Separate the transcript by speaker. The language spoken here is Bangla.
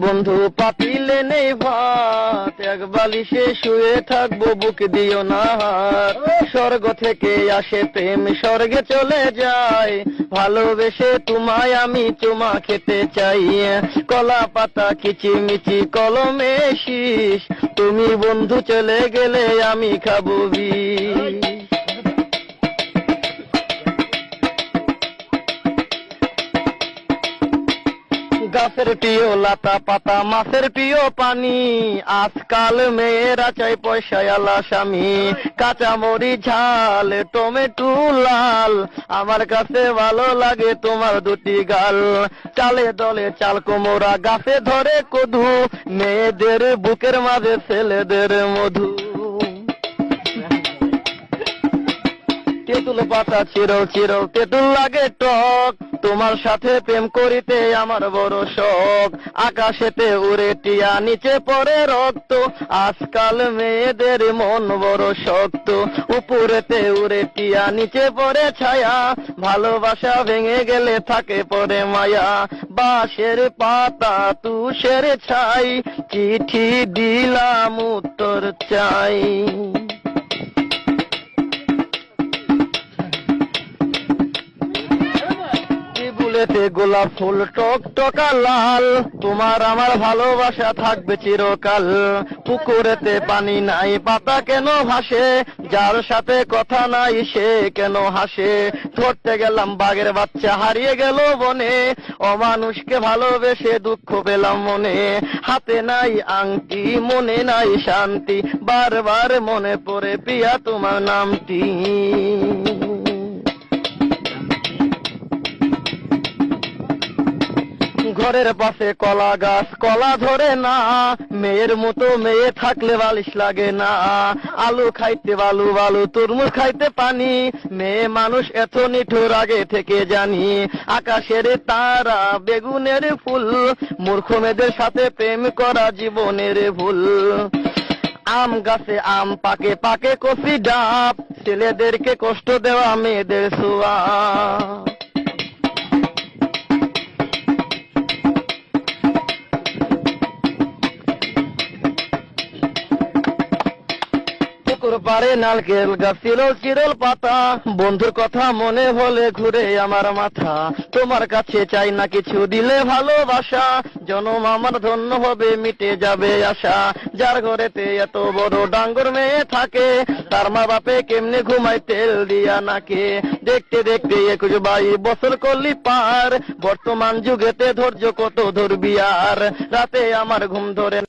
Speaker 1: বন্ধু পাতিলে নেই ভাত, এক বালিশে শুয়ে থাকবো, বুক দিও না হাত। স্বর্গ থেকে আসে প্রেম, স্বর্গে চলে যায়, ভালোবেসে তোমায় আমি চুমা খেতে চাই। কলা পাতা কিচিমিচি কলমে শীষ, তুমি বন্ধু চলে গেলে আমি খাবো বিষ। গাছের প্রিয় লতা পাতা, মাছের প্রিয় পানি, আজকাল মেয়েরা চাই পয়সায় আলা স্বামী। কাঁচামরি ঝাল, টমেটো লাল, আমার কাছে ভালো লাগে তোমার দুটি গাল। চালে দলে চাল কোমরা, গাছে ধরে কদু, মেয়েদের বুকের মাঝে ছেলেদের মধু। তেঁতুল পাতা চিরল চিরল, তেঁতুল লাগে টক, তোমার সাথে প্রেম করিতে আমার বড় শখ। আকাশেতে উড়ে টিয়া, নিচে পড়ে রক্ত, আজকাল মেয়েদের মন বড় শক্ত। উপরেতে উড়ে টিয়া, নিচে পড়ে ছায়া, ভালোবাসা ভেঙে গেলে থাকে পড়ে মায়া। বাঁশের পাতা তুষের ছাই, চিঠি দিলাম উত্তর চাই। ফুলেতে গোলাপ ফুল টক টকা লাল, তোমার আমার ভালোবাসা থাকবে চিরকাল। পুকুরেতে পানি নাই, পাতা কেন ভাসে, যার সাথে কথা নাই সে কেন হাসে। ধরতে গেলাম বাঘের বাচ্চা, হারিয়ে গেল বনে, অমানুষকে ভালোবেসে দুঃখ পেলাম মনে। হাতে নাই আংটি, মনে নাই শান্তি, বারবার মনে পড়ে প্রিয়া তোমার নামটি। ঘরের পাশে কলা গাছ, কলা ধরে না, মেয়ের মতো মেয়ে থাকলে বালিশ লাগে না। আলু খাইতে বালু বালু, তরমুজ খাইতে পানি, মেয়ে মানুষ এত নিঠুর আগে থেকে জানি। আকাশের তারা, বেগুনের ফুল, মূর্খ মেয়েদের সাথে প্রেম করা জীবনের ভুল। আম গাছে আম পাকে, পাকে কফি ডাব, ছেলেদেরকে কষ্ট দেওয়া মেয়েদের ছোঁয়া। পারে নারকেল গাছ, চিরল চিরল পাতা, বন্ধুর কথা মনে হলে ঘুরে আমার মাথা। তোমার কাছে চাই না কিছু, দিলে ভালোবাসা, জনম আমার ধন্য হবে, মিটে যাবে আশা। যার ঘরেতে এত বড় ডাঙ্গর মেয়ে থাকে, তার মা বাপে কেমনে ঘুমায় তেল দিয়া নাকে। দেখতে দেখতে 21 বছর করলি পার, বর্তমান যুগেতে ধৈর্য কত ধরবি আর। রাতে আমার ঘুম ধরে